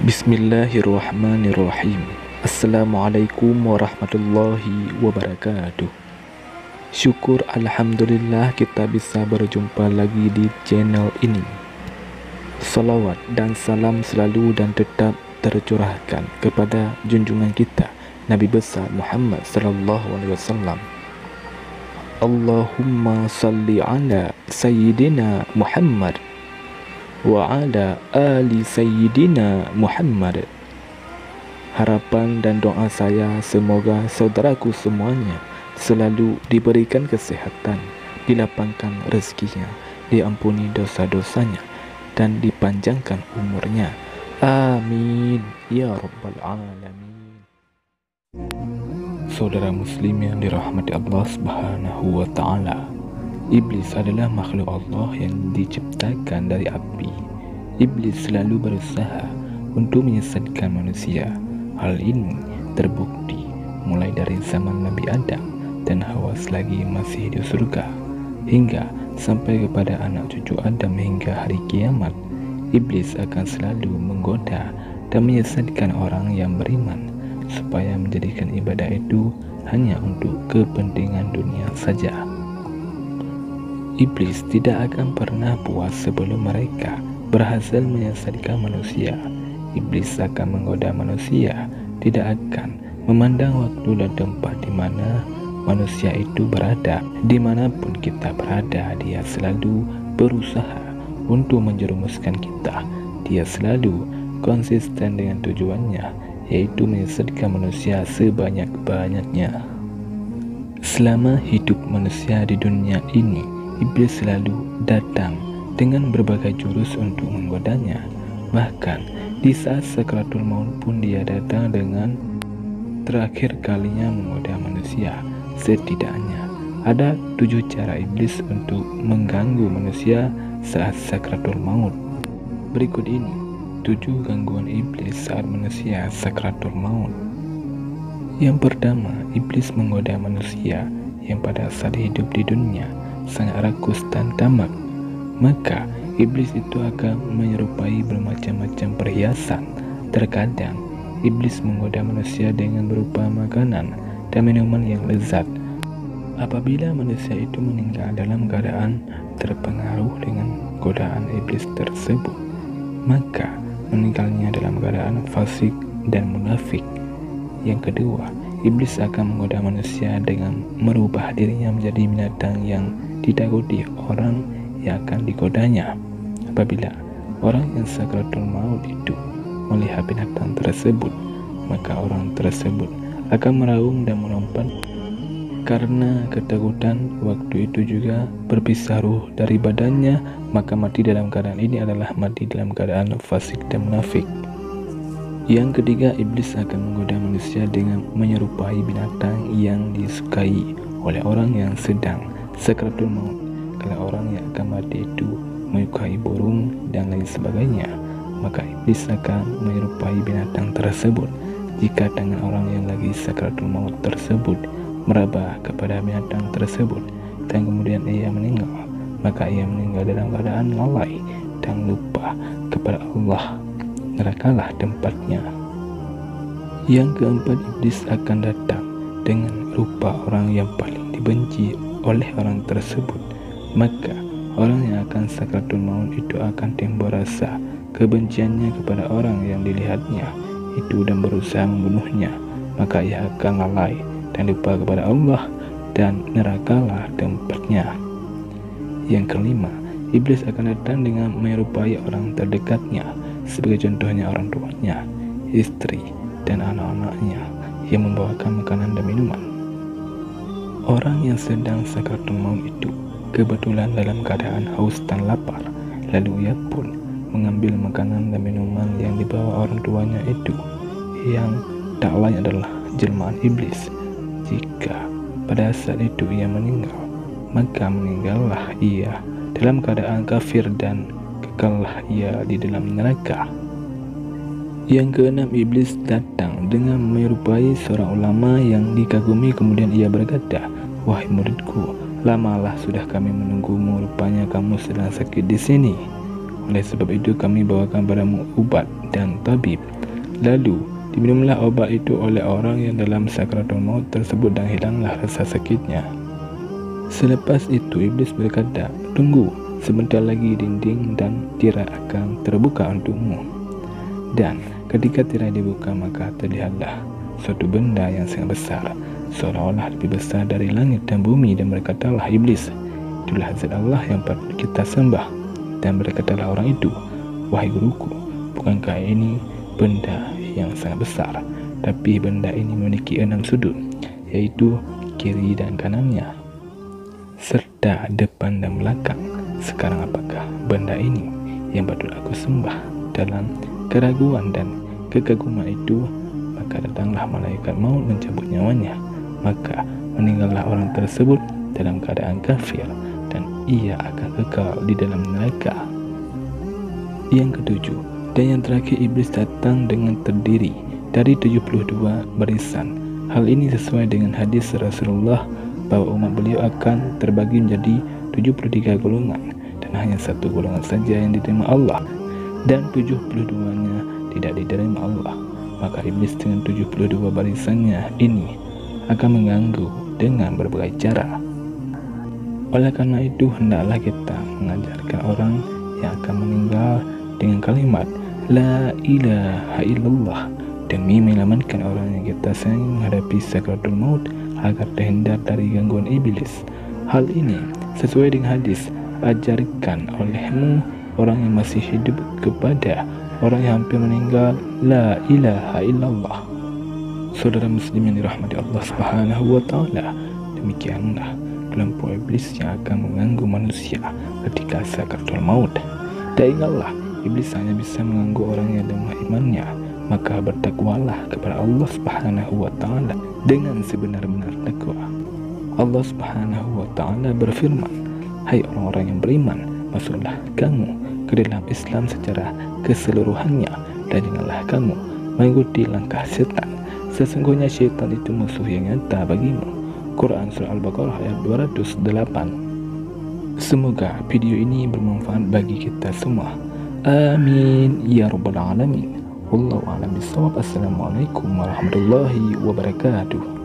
Bismillahirrahmanirrahim. Assalamualaikum warahmatullahi wabarakatuh. Syukur alhamdulillah kita bisa berjumpa lagi di channel ini. Salawat dan salam selalu dan tetap tercurahkan kepada junjungan kita Nabi besar Muhammad sallallahu alaihi wasallam. Allahumma salli ala sayyidina Muhammad wa ala ali sayyidina Muhammad. Harapan dan doa saya semoga saudaraku semuanya selalu diberikan kesehatan, dilapangkan rezekinya, diampuni dosa-dosanya, dan dipanjangkan umurnya. Amin ya rabbal alamin. Saudara muslim yang dirahmati Allah subhanahu wa ta'ala, Iblis adalah makhluk Allah yang diciptakan dari api. Iblis selalu berusaha untuk menyesatkan manusia. Hal ini terbukti mulai dari zaman Nabi Adam dan Hawa selagi masih di surga, hingga sampai kepada anak cucu Adam hingga hari kiamat. Iblis akan selalu menggoda dan menyesatkan orang yang beriman supaya menjadikan ibadah itu hanya untuk kepentingan dunia saja. Iblis tidak akan pernah puas sebelum mereka berhasil menyesatkan manusia. Iblis akan menggoda manusia, tidak akan memandang waktu dan tempat di mana manusia itu berada. Dimanapun kita berada, dia selalu berusaha untuk menjerumuskan kita. Dia selalu konsisten dengan tujuannya, yaitu menyesatkan manusia sebanyak-banyaknya. Selama hidup manusia di dunia ini, Iblis selalu datang dengan berbagai jurus untuk menggodanya. Bahkan di saat sakaratul maut pun dia datang dengan terakhir kalinya menggoda manusia. Setidaknya ada 7 cara Iblis untuk mengganggu manusia saat sakaratul maut. Berikut ini 7 gangguan Iblis saat manusia sakaratul maut. Yang pertama, Iblis menggoda manusia yang pada saat hidup di dunia sangat rakus dan tamak. Maka iblis itu akan menyerupai bermacam-macam perhiasan. Terkadang iblis menggoda manusia dengan berupa makanan dan minuman yang lezat. Apabila manusia itu meninggal dalam keadaan terpengaruh dengan godaan iblis tersebut, maka meninggalnya dalam keadaan fasik dan munafik. Yang kedua, iblis akan menggoda manusia dengan merubah dirinya menjadi binatang yang ditakuti orang yang akan digodanya. Apabila orang yang sakaratul maut itu melihat binatang tersebut, maka orang tersebut akan meraung dan melompat karena ketakutan. Waktu itu juga berpisah ruh dari badannya, maka mati dalam keadaan ini adalah mati dalam keadaan fasik dan munafik. Yang ketiga, iblis akan menggoda manusia dengan menyerupai binatang yang disukai oleh orang yang sedang sakaratul maut. Kalau orang yang akan mati itu menyukai burung dan lain sebagainya, maka iblis akan menyerupai binatang tersebut. Jika tangan orang yang lagi sakaratul maut tersebut meraba kepada binatang tersebut dan kemudian ia meninggal, maka ia meninggal dalam keadaan lalai dan lupa kepada Allah. Nerakalah tempatnya. Yang keempat, iblis akan datang dengan rupa orang yang paling dibenci oleh orang tersebut. Maka orang yang akan sakaratul maut itu akan timbul rasa kebenciannya kepada orang yang dilihatnya itu dan berusaha membunuhnya. Maka ia akan lalai dan lupa kepada Allah, dan nerakalah tempatnya. Yang kelima, iblis akan datang dengan menyerupai orang terdekatnya, sebagai contohnya orang tuanya, istri, dan anak-anaknya yang membawakan makanan dan minuman. Orang yang sedang sakaratul maut itu kebetulan dalam keadaan haus dan lapar, lalu ia pun mengambil makanan dan minuman yang dibawa orang tuanya itu, yang tak lain adalah jelmaan iblis. Jika pada saat itu ia meninggal, maka meninggallah ia dalam keadaan kafir dan kekallah ia di dalam neraka. Yang keenam, iblis datang dengan menyerupai seorang ulama yang dikagumi, kemudian ia berkata, "Wahai muridku, lamalah sudah kami menunggumu, rupanya kamu sedang sakit di sini. Oleh sebab itu kami bawakan padamu obat dan tabib Lalu diminumlah obat itu oleh orang yang dalam sakratul maut tersebut dan hilanglah rasa sakitnya. Selepas itu iblis berkata, "Tunggu, sebentar lagi dinding dan tirai akan terbuka untukmu." Dan ketika tirai dibuka, maka terlihatlah suatu benda yang sangat besar, seolah-olah lebih besar dari langit dan bumi. Dan berkatalah iblis, "Itulah zat Allah yang patut kita sembah." Dan berkatalah orang itu, "Wahai guruku, bukankah ini benda yang sangat besar? Tapi benda ini memiliki 6 sudut, yaitu kiri dan kanannya, serta depan dan belakang. Sekarang apakah benda ini yang patut aku sembah?" Dalam keraguan dan kekaguman itu, maka datanglah malaikat maut mencabut nyawanya. Maka meninggallah orang tersebut dalam keadaan kafir, dan ia akan kekal di dalam neraka. Yang ketujuh, dan yang terakhir, iblis datang dengan terdiri dari 72 barisan. Hal ini sesuai dengan hadis Rasulullah bahwa umat beliau akan terbagi menjadi 73 golongan, dan hanya satu golongan saja yang diterima Allah, dan 72-nya tidak diterima Allah. Maka iblis dengan 72 barisannya ini akan mengganggu dengan berbagai cara. Oleh karena itu, hendaklah kita mengajarkan orang yang akan meninggal dengan kalimat La ilaha illallah, demi menyelamatkan orang yang kita sayang menghadapi sakratul maut agar terhindar dari gangguan iblis. Hal ini sesuai dengan hadis, ajarkan olehmu orang yang masih hidup kepada orang yang hampir meninggal La ilaha illallah. Saudara muslim yang dirahmati Allah Subhanahu wa taala, demikianlah kelompok iblis yang akan mengganggu manusia ketika sakratul maut. Dan ingatlah, iblis hanya bisa mengganggu orang yang lemah imannya. Maka bertakwalah kepada Allah Subhanahu wa taala dengan sebenar-benar takwa. Allah Subhanahu wa taala berfirman, "Hai orang-orang yang beriman, masuklah kamu ke dalam Islam secara keseluruhannya, dan janganlah kamu mengikuti langkah setan. Sesungguhnya syaitan itu musuh yang nyata bagimu." Quran Surah Al-Baqarah ayat 208. Semoga video ini bermanfaat bagi kita semua. Amin ya rabbal alamin. Wallahu a'lam bishawab. Assalamualaikum warahmatullahi wabarakatuh.